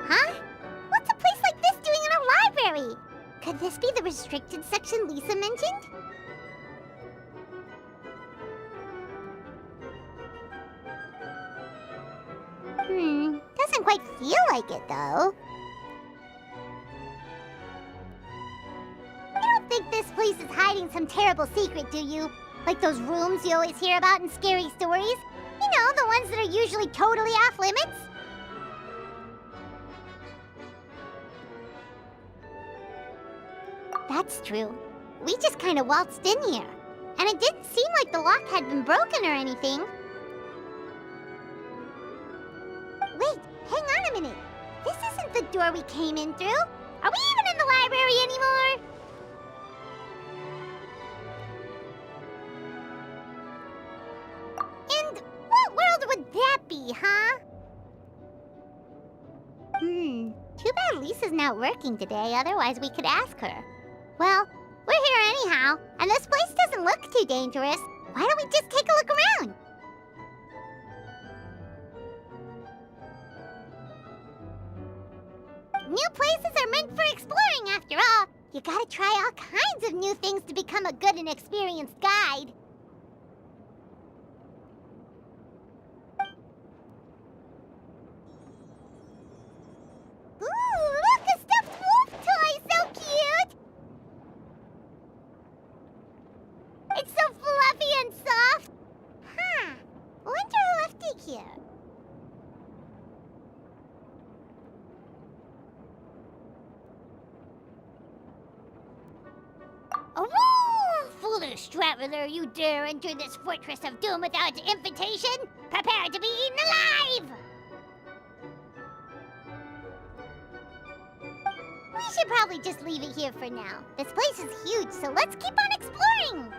Huh? What's a place like this doing in a library? Could this be the restricted section Lisa mentioned? Doesn't quite feel like it, though. You don't think this place is hiding some terrible secret, do you? Like those rooms you always hear about in scary stories? You know, the ones that are usually totally off limits? That's true. We just kind of waltzed in here. And it didn't seem like the lock had been broken or anything. Wait, hang on a minute. This isn't the door we came in through. Are we even in the library anymore? And what world would that be, huh? Too bad Lisa's not working today, otherwise we could ask her. Well, we're here anyhow, and this place doesn't look too dangerous. Why don't we just take a look around? New places are meant for exploring, after all. You gotta try all kinds of new things to become a good and experienced guide. Ooh, look, a stuffed wolf toy! So cute! It's so fluffy and soft. Huh. Wonder who left it here. Oh, foolish traveler, you dare enter this fortress of doom without invitation? Prepare to be eaten alive! We should probably just leave it here for now. This place is huge, so let's keep on exploring!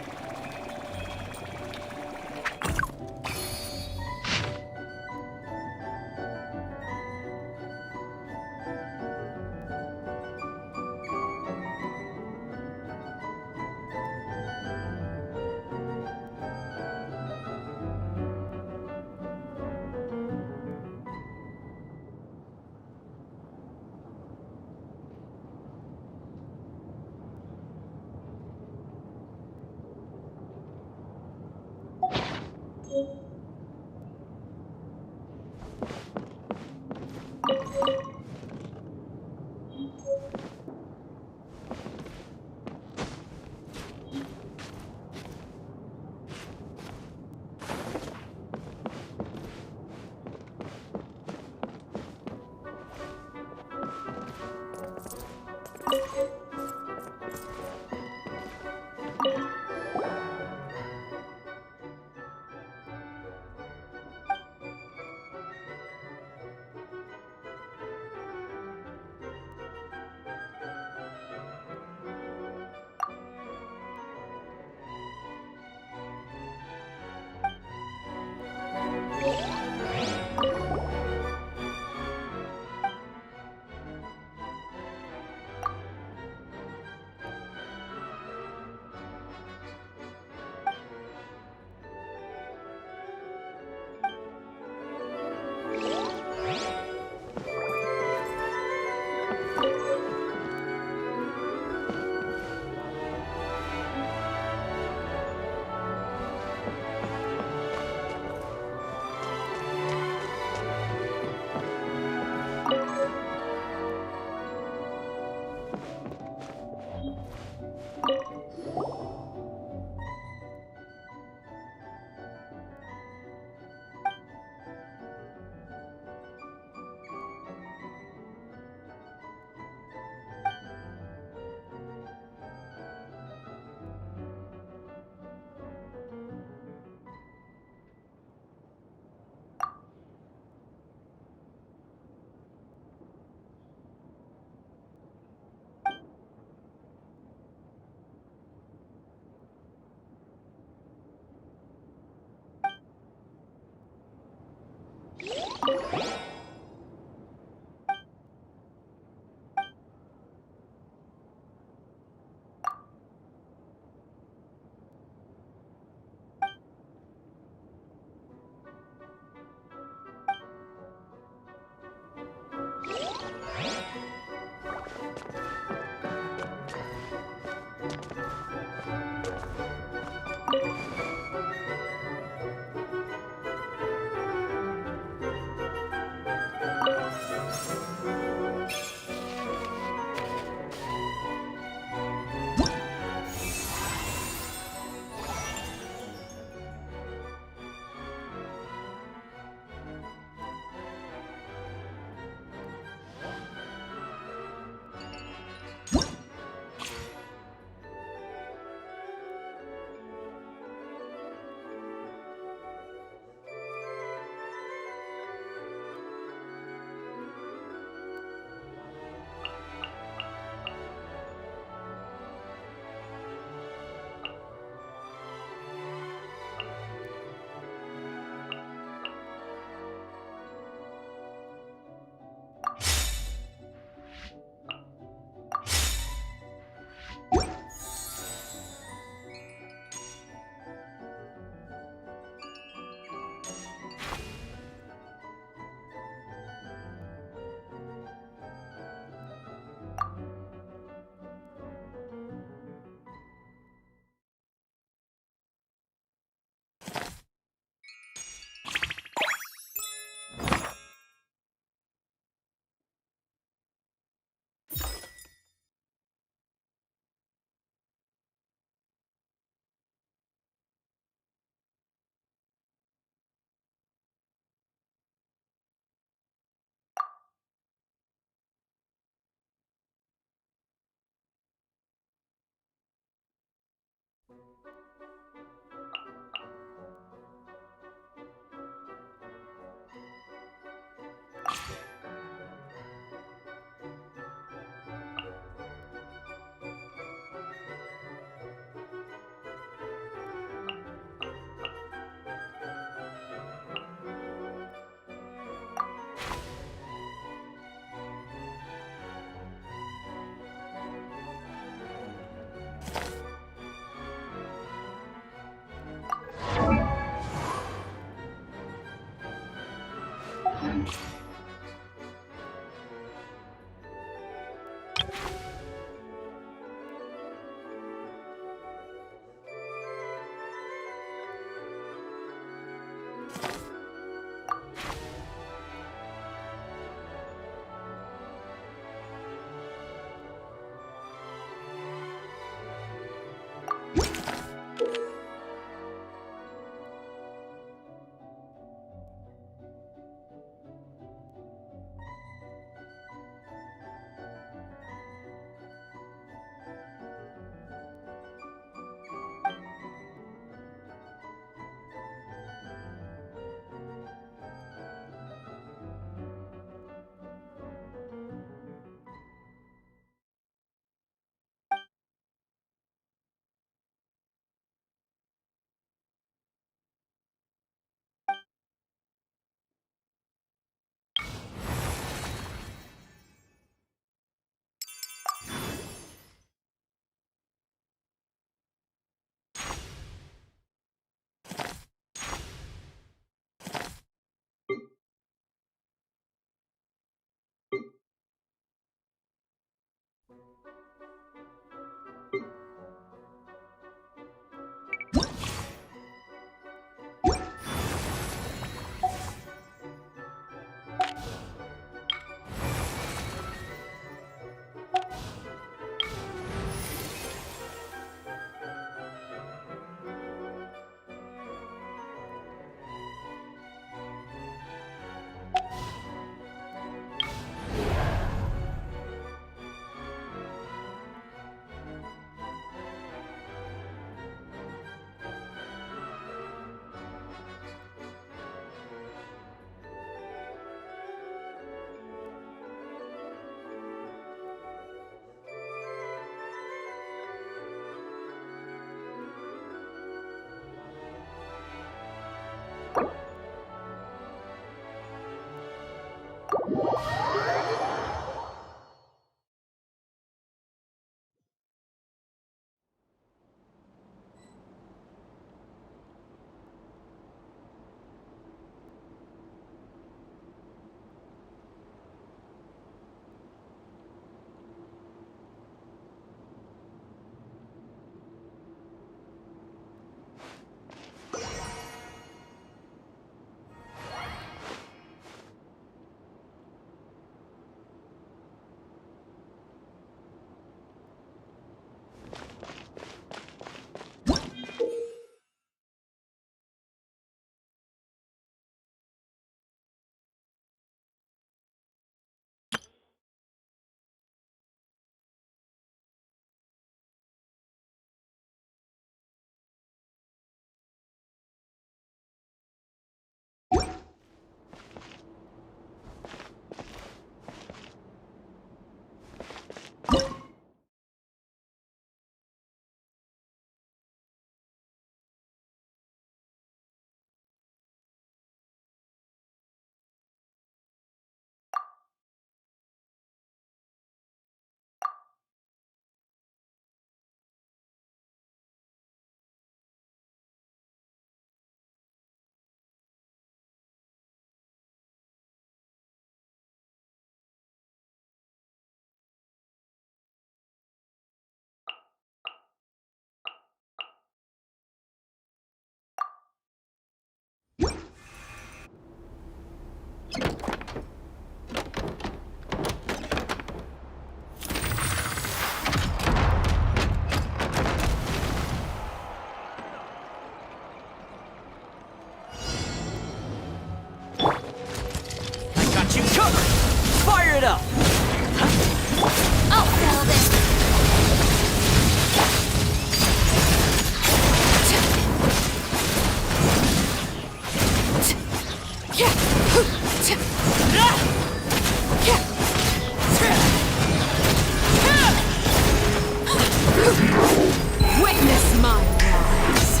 My rise.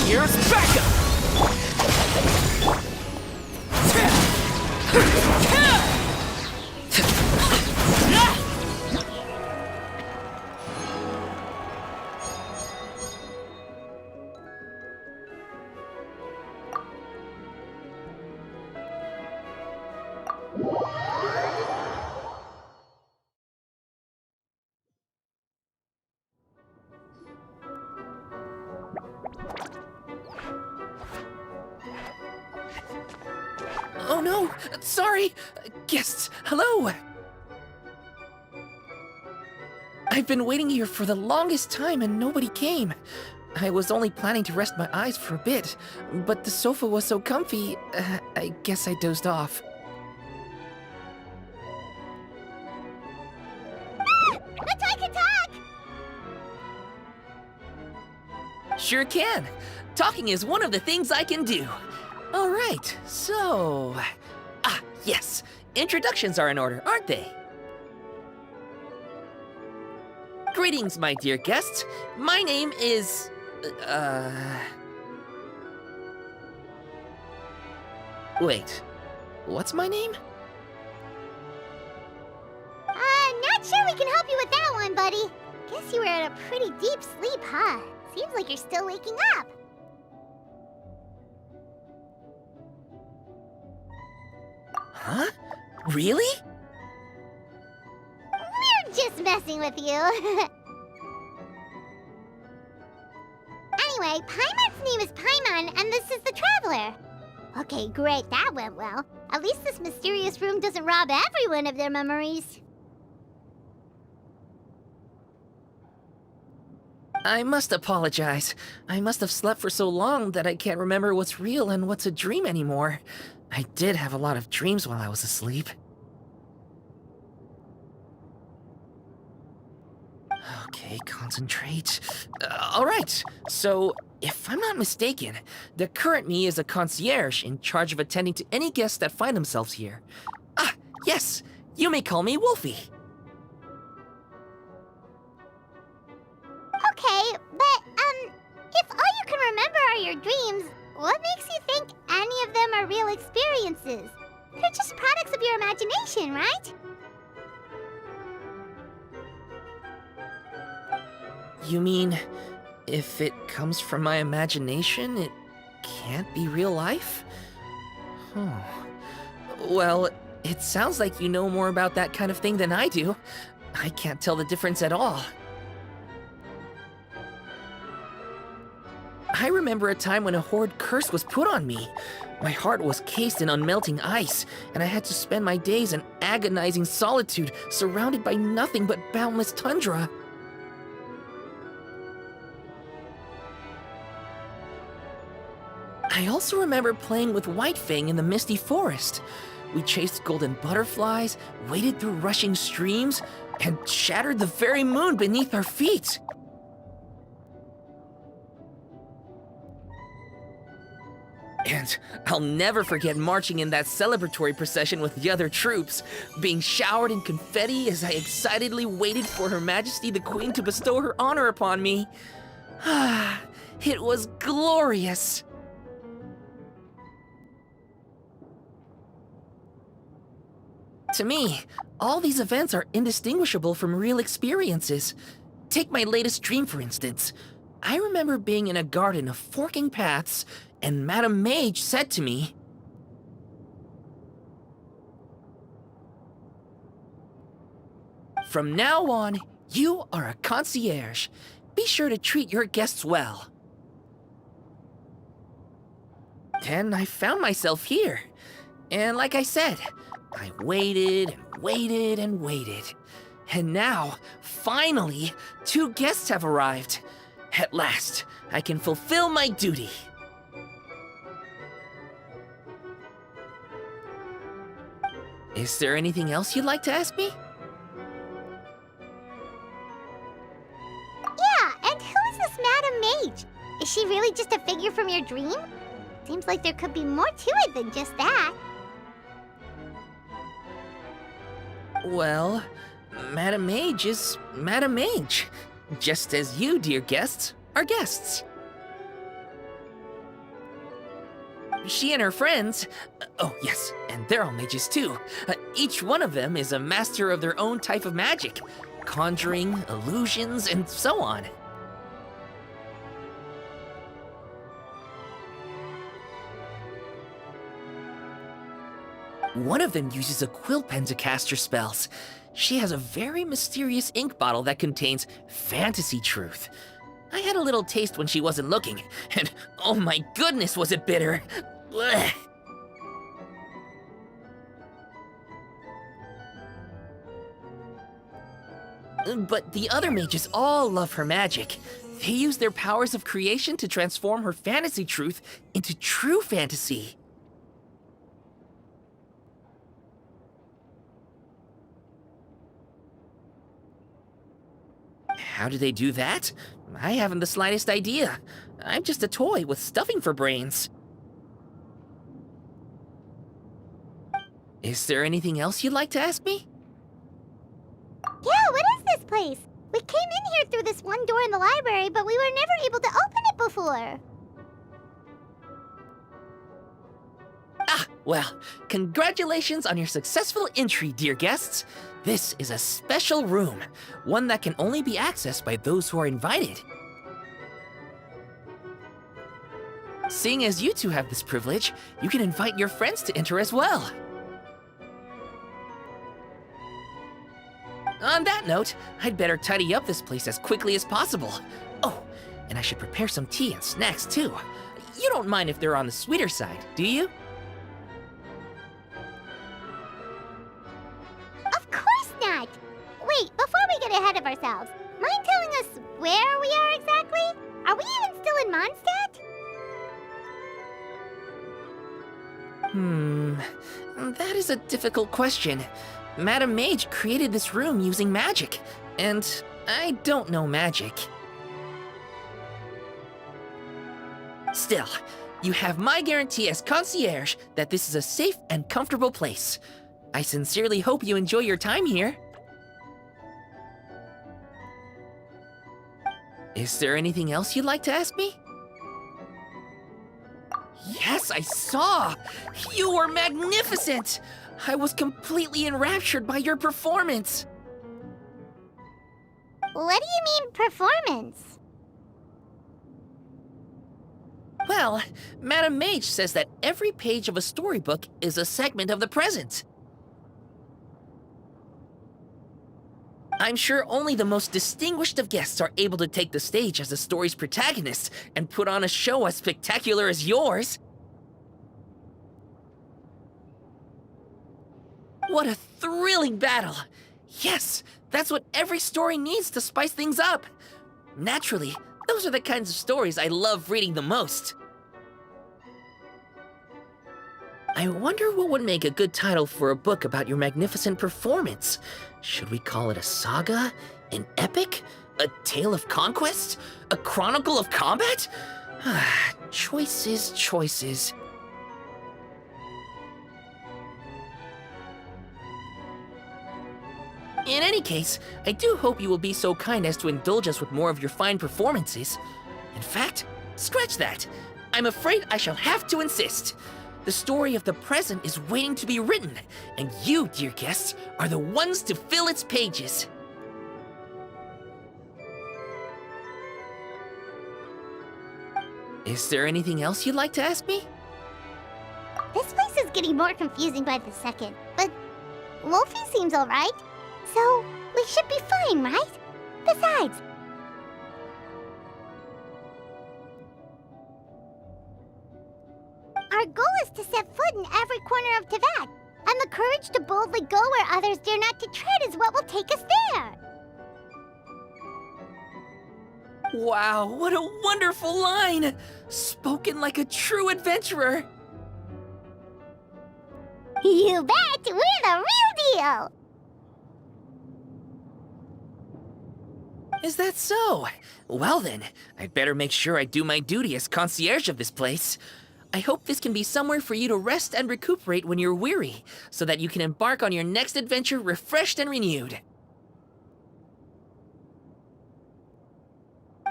Here's backup! Oh no! Sorry! Guests, hello! I've been waiting here for the longest time and nobody came. I was only planning to rest my eyes for a bit, but the sofa was so comfy, I guess I dozed off. Let's I can talk! Sure can. Talking is one of the things I can do. All right, so... yes. Introductions are in order, aren't they? Greetings, my dear guests. My name is... Wait. What's my name? Not sure we can help you with that one, buddy. Guess you were in a pretty deep sleep, huh? Seems like you're still waking up. Huh? Really? We're just messing with you. Anyway, Paimon's name is Paimon, and this is the Traveler. Okay, great, that went well. At least this mysterious room doesn't rob everyone of their memories. I must apologize. I must have slept for so long that I can't remember what's real and what's a dream anymore. I did have a lot of dreams while I was asleep. Okay, concentrate. All right, so if I'm not mistaken, the current me is a concierge in charge of attending to any guests that find themselves here. Yes, you may call me Wolfie. Okay, but, if all you can remember are your dreams, what makes you think any of them are real experiences? They're just products of your imagination, right? You mean, if it comes from my imagination, it can't be real life? Oh. Well, it sounds like you know more about that kind of thing than I do. I can't tell the difference at all. I remember a time when a horrid curse was put on me. My heart was cased in unmelting ice, and I had to spend my days in agonizing solitude, surrounded by nothing but boundless tundra. I also remember playing with Whitefang in the misty forest. We chased golden butterflies, waded through rushing streams, and shattered the very moon beneath our feet. And I'll never forget marching in that celebratory procession with the other troops, being showered in confetti as I excitedly waited for Her Majesty the Queen to bestow her honor upon me. It was glorious. To me, all these events are indistinguishable from real experiences. Take my latest dream, for instance. I remember being in a garden of forking paths, and Madame Mage said to me, "From now on, you are a concierge. Be sure to treat your guests well." Then I found myself here. And like I said, I waited and waited and waited. And now, finally, 2 guests have arrived. At last, I can fulfill my duty. Is there anything else you'd like to ask me? Yeah, and who is this Madame Mage? Is she really just a figure from your dream? Seems like there could be more to it than just that. Well, Madam Mage is Madam Mage, just as you, dear guests, are guests. She and her friends, oh yes, and they're all mages too. Each one of them is a master of their own type of magic, conjuring, illusions, and so on. One of them uses a quill pen to cast her spells. She has a very mysterious ink bottle that contains fantasy truth. I had a little taste when she wasn't looking, and oh my goodness was it bitter! Blech. But the other mages all love her magic. They use their powers of creation to transform her fantasy truth into true fantasy. How do they do that? I haven't the slightest idea. I'm just a toy with stuffing for brains. Is there anything else you'd like to ask me? Yeah, what is this place? We came in here through this one door in the library, but we were never able to open it before. Ah, well, congratulations on your successful entry, dear guests. This is a special room, one that can only be accessed by those who are invited. Seeing as you two have this privilege, you can invite your friends to enter as well. On that note, I'd better tidy up this place as quickly as possible. Oh, and I should prepare some tea and snacks too. You don't mind if they're on the sweeter side, do you? Of course not! Wait, before we get ahead of ourselves, mind telling us where we are exactly? Are we even still in Mondstadt? That is a difficult question. Madam Mage created this room using magic, and I don't know magic. Still, you have my guarantee as concierge that this is a safe and comfortable place. I sincerely hope you enjoy your time here. Is there anything else you'd like to ask me? Yes, I saw! You were magnificent! I was completely enraptured by your performance. What do you mean, performance? Well, Madam Mage says that every page of a storybook is a segment of the present. I'm sure only the most distinguished of guests are able to take the stage as the story's protagonist and put on a show as spectacular as yours. What a thrilling battle! Yes, that's what every story needs to spice things up. Naturally, those are the kinds of stories I love reading the most. I wonder what would make a good title for a book about your magnificent performance. Should we call it a saga? An epic? A tale of conquest? A chronicle of combat? Choices, choices. In any case, I do hope you will be so kind as to indulge us with more of your fine performances. In fact, scratch that. I'm afraid I shall have to insist. The story of the present is waiting to be written, and you, dear guests, are the ones to fill its pages. Is there anything else you'd like to ask me? This place is getting more confusing by the second, but Wolfie seems alright. So, we should be fine, right? Besides, our goal is to set foot in every corner of Teyvat, and the courage to boldly go where others dare not to tread is what will take us there. Wow, what a wonderful line! Spoken like a true adventurer! You bet! We're the real deal! Is that so? Well then, I'd better make sure I do my duty as concierge of this place. I hope this can be somewhere for you to rest and recuperate when you're weary, so that you can embark on your next adventure refreshed and renewed.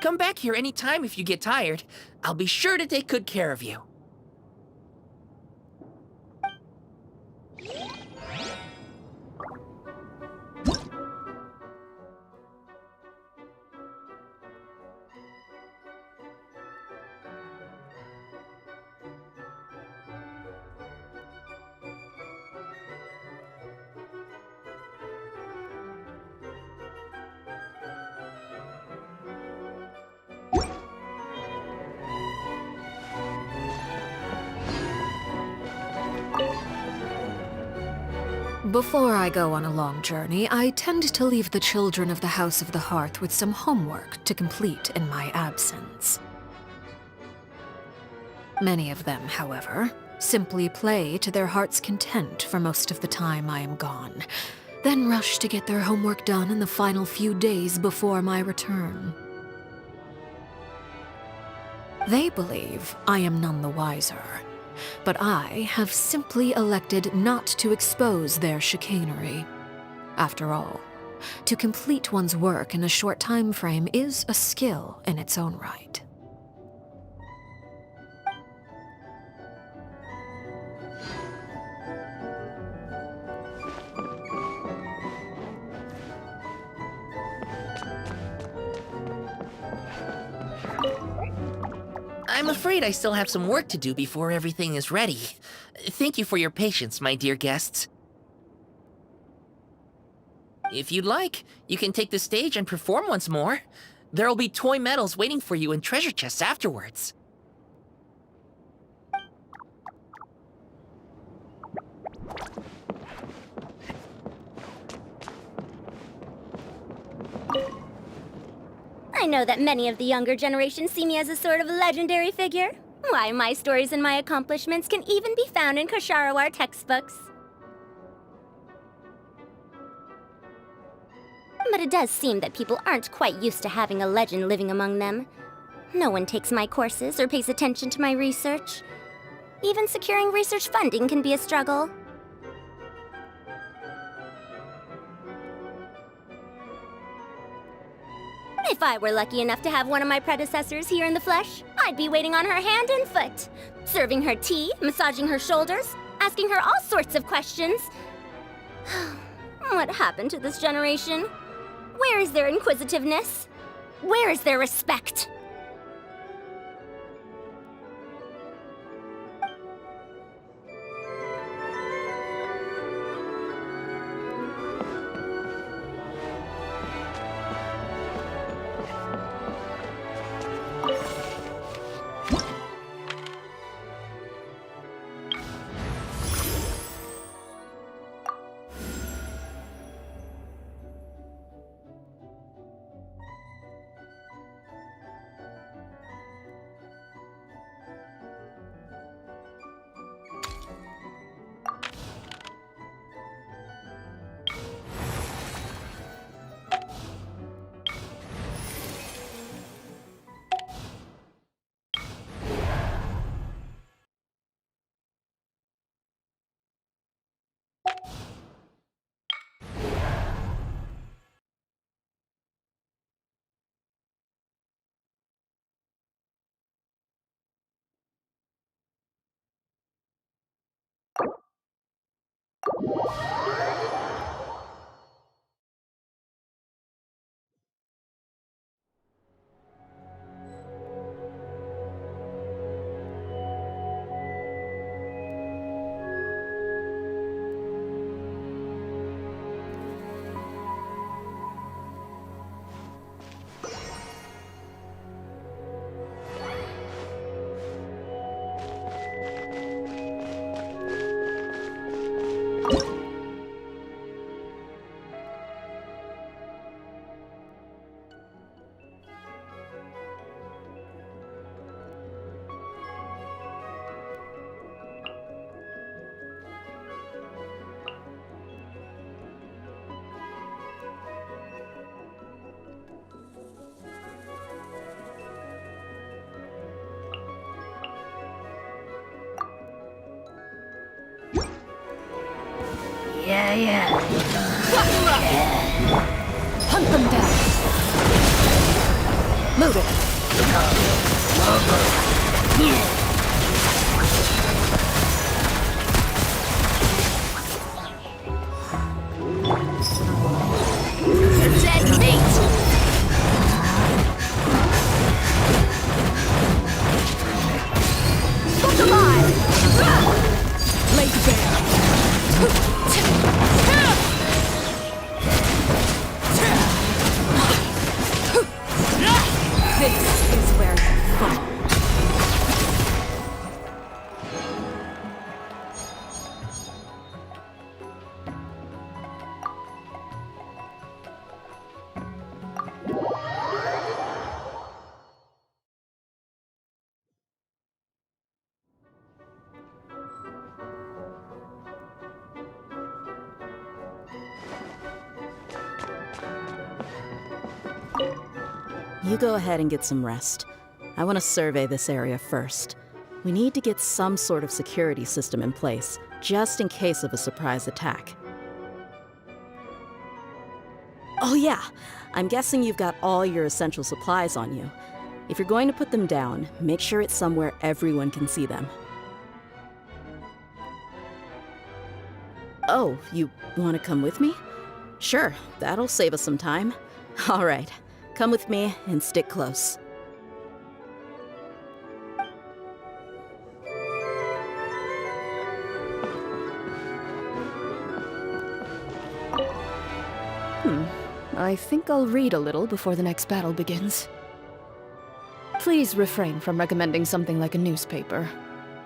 Come back here anytime if you get tired. I'll be sure to take good care of you. Before I go on a long journey, I tend to leave the children of the House of the Hearth with some homework to complete in my absence. Many of them, however, simply play to their heart's content for most of the time I am gone, then rush to get their homework done in the final few days before my return. They believe I am none the wiser, but I have simply elected not to expose their chicanery. After all, to complete one's work in a short time frame is a skill in its own right. I'm afraid I still have some work to do before everything is ready. Thank you for your patience, my dear guests. If you'd like, you can take the stage and perform once more. There'll be toy medals waiting for you in treasure chests afterwards. I know that many of the younger generation see me as a sort of legendary figure. Why, my stories and my accomplishments can even be found in Kosharawar textbooks. But it does seem that people aren't quite used to having a legend living among them. No one takes my courses or pays attention to my research. Even securing research funding can be a struggle. If I were lucky enough to have one of my predecessors here in the flesh, I'd be waiting on her hand and foot, serving her tea, massaging her shoulders, asking her all sorts of questions. What happened to this generation? Where is their inquisitiveness? Where is their respect? Hunt them down. Move it. Dead meat! Look alive! Lay bare. This is where you fall. You go ahead and get some rest. I want to survey this area first. We need to get some sort of security system in place, just in case of a surprise attack. Oh yeah, I'm guessing you've got all your essential supplies on you. If you're going to put them down, make sure it's somewhere everyone can see them. Oh, you want to come with me? Sure, that'll save us some time. All right, come with me and stick close. I think I'll read a little before the next battle begins. Please refrain from recommending something like a newspaper.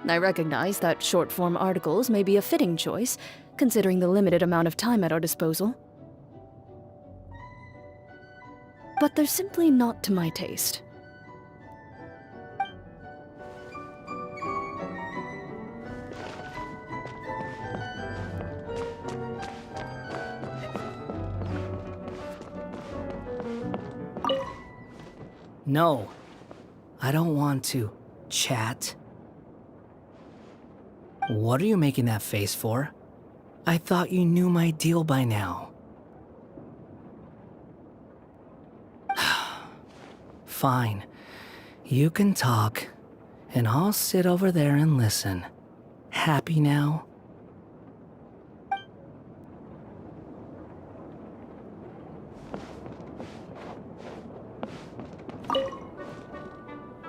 I recognize that short-form articles may be a fitting choice, considering the limited amount of time at our disposal. But they're simply not to my taste. No, I don't want to chat. What are you making that face for? I thought you knew my deal by now. Fine, you can talk, and I'll sit over there and listen. Happy now?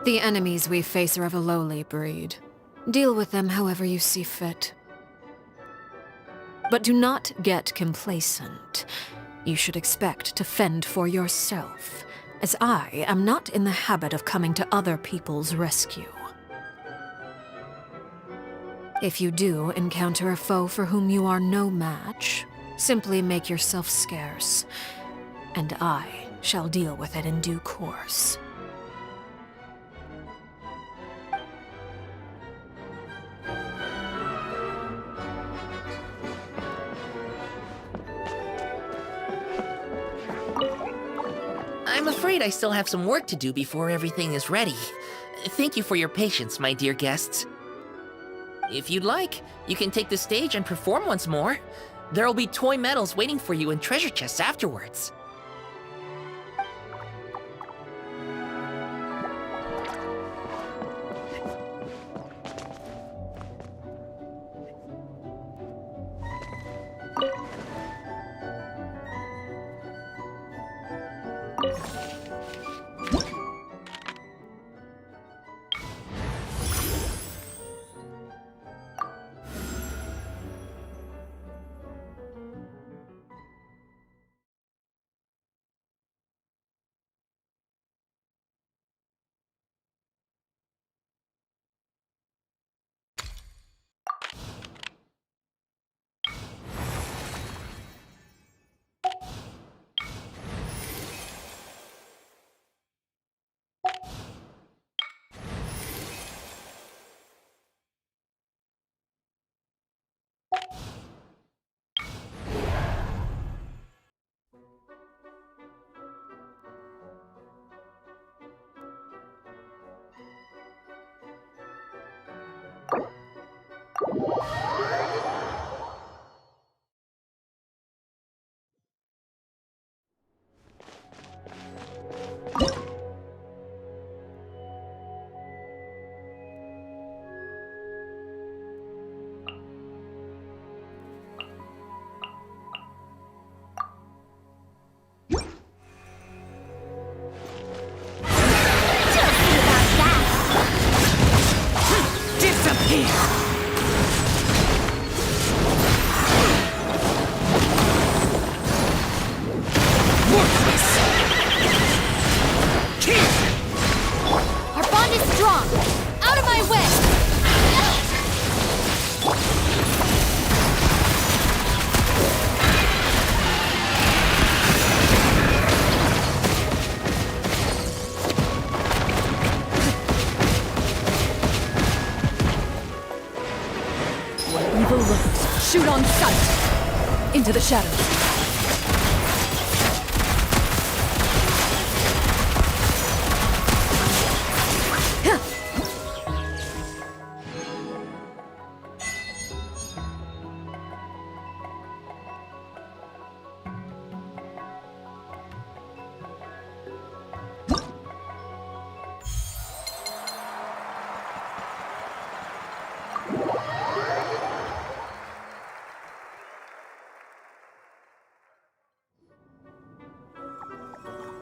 The enemies we face are of a lowly breed. Deal with them however you see fit. But do not get complacent. You should expect to fend for yourself, as I am not in the habit of coming to other people's rescue. If you do encounter a foe for whom you are no match, simply make yourself scarce, and I shall deal with it in due course. I'm afraid I still have some work to do before everything is ready. Thank you for your patience, my dear guests. If you'd like, you can take the stage and perform once more. There'll be toy medals waiting for you in treasure chests afterwards. Into the shadows.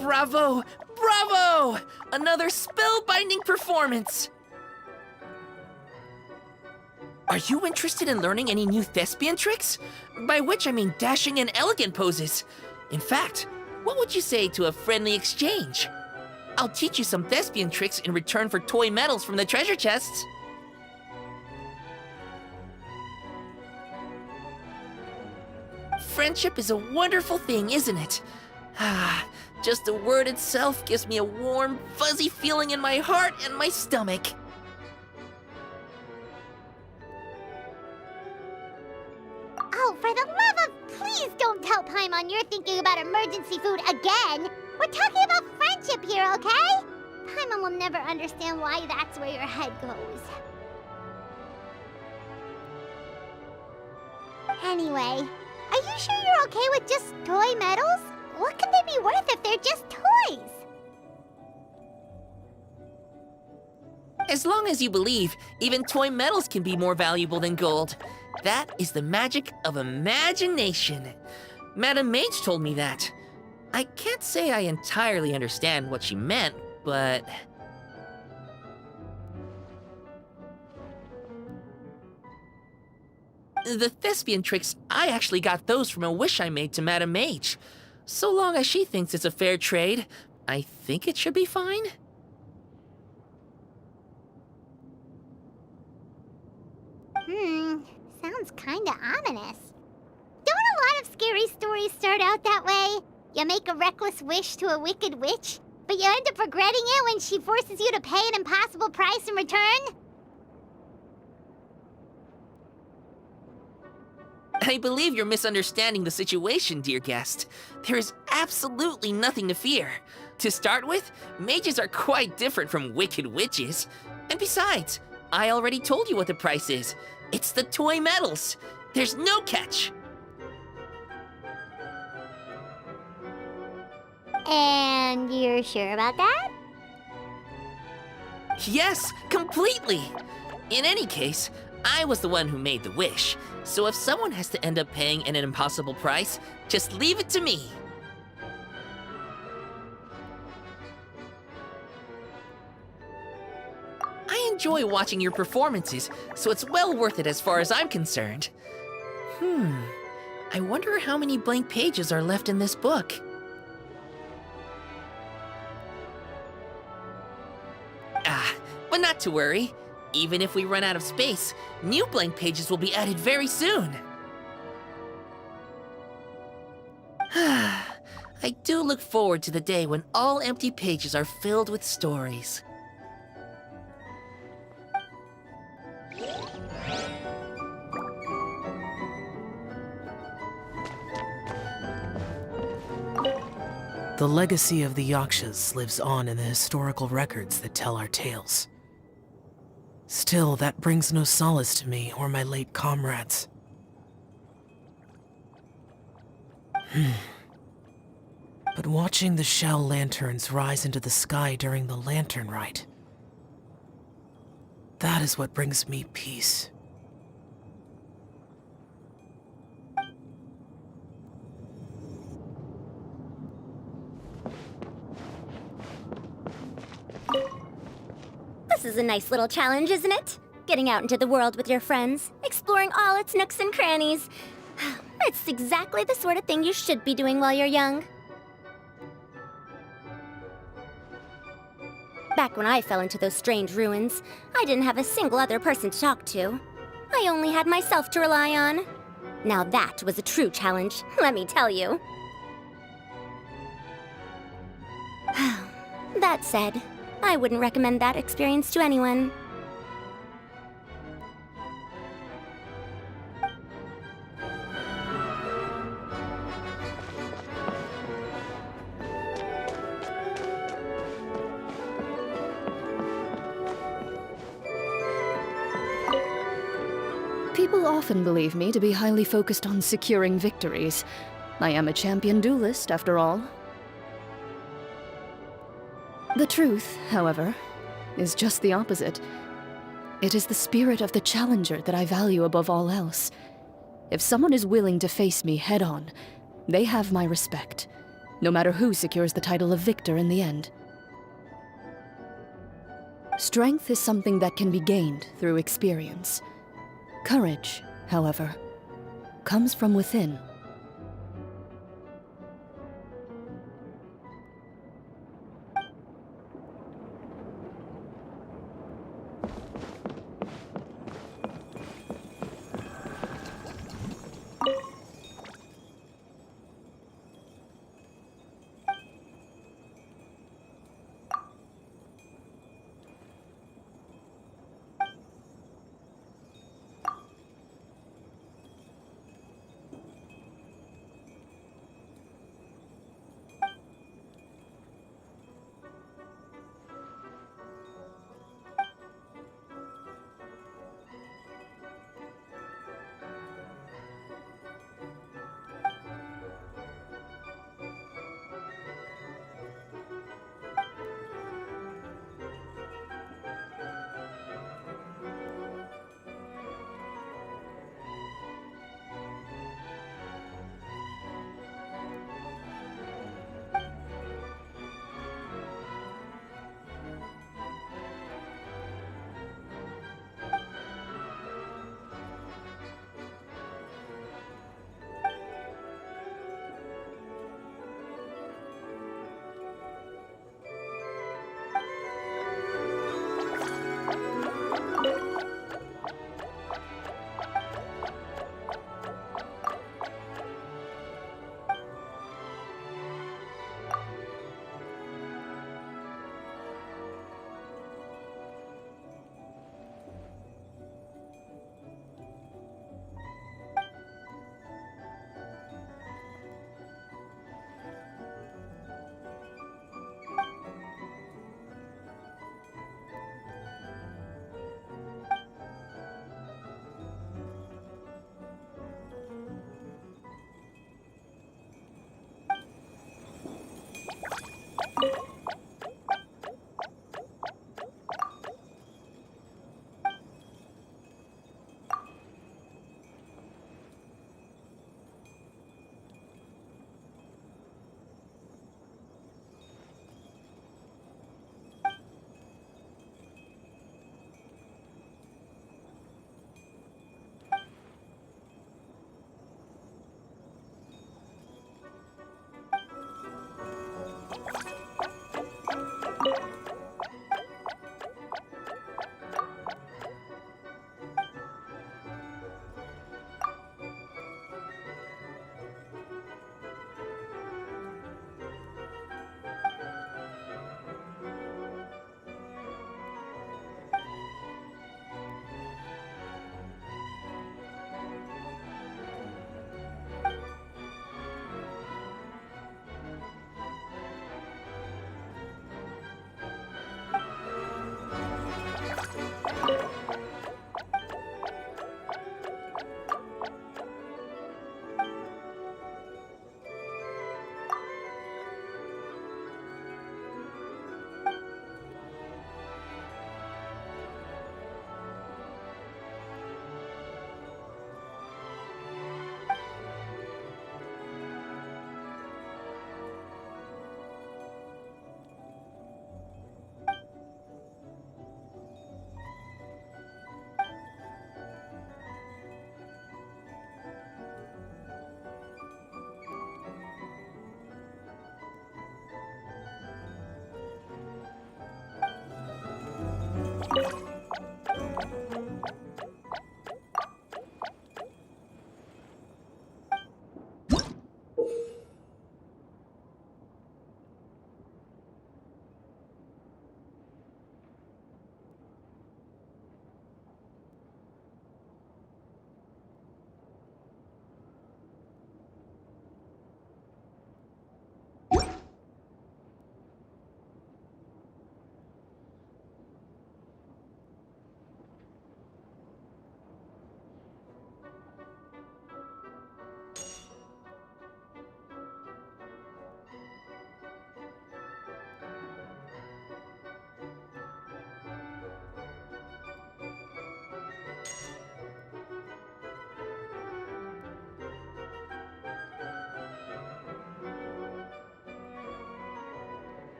Bravo! Bravo! Another spellbinding performance! Are you interested in learning any new thespian tricks? By which I mean dashing and elegant poses. In fact, what would you say to a friendly exchange? I'll teach you some thespian tricks in return for toy medals from the treasure chests. Friendship is a wonderful thing, isn't it? Ah, just the word itself gives me a warm, fuzzy feeling in my heart and my stomach. Oh, for the love of... Please don't tell Paimon you're thinking about emergency food again! We're talking about friendship here, okay? Paimon will never understand why that's where your head goes. Anyway, are you sure you're okay with just toy medals? What can they be worth if they're just toys? As long as you believe, even toy medals can be more valuable than gold. That is the magic of imagination. Madame Mage told me that. I can't say I entirely understand what she meant, but... The thespian tricks, I actually got those from a wish I made to Madame Mage. So long as she thinks it's a fair trade, I think it should be fine. Sounds kinda ominous. Don't a lot of scary stories start out that way? You make a reckless wish to a wicked witch, but you end up regretting it when she forces you to pay an impossible price in return? I believe you're misunderstanding the situation, dear guest. There is absolutely nothing to fear. To start with, mages are quite different from wicked witches. And besides, I already told you what the price is. It's the toy medals. There's no catch. And you're sure about that? Yes, completely. In any case, I was the one who made the wish. So if someone has to end up paying an impossible price, just leave it to me. I enjoy watching your performances, so it's well worth it as far as I'm concerned. I wonder how many blank pages are left in this book. But not to worry. Even if we run out of space, new blank pages will be added very soon. I do look forward to the day when all empty pages are filled with stories. The legacy of the Yakshas lives on in the historical records that tell our tales. Still, that brings no solace to me or my late comrades. But watching the shell lanterns rise into the sky during the lantern rite, that is what brings me peace. This is a nice little challenge, isn't it? Getting out into the world with your friends, exploring all its nooks and crannies. It's exactly the sort of thing you should be doing while you're young. Back when I fell into those strange ruins, I didn't have a single other person to talk to. I only had myself to rely on. Now that was a true challenge, let me tell you. That said, I wouldn't recommend that experience to anyone. People often believe me to be highly focused on securing victories. I am a champion duelist, after all. The truth, however, is just the opposite. It is the spirit of the challenger that I value above all else. If someone is willing to face me head-on, they have my respect, no matter who secures the title of victor in the end. Strength is something that can be gained through experience. Courage, however, comes from within.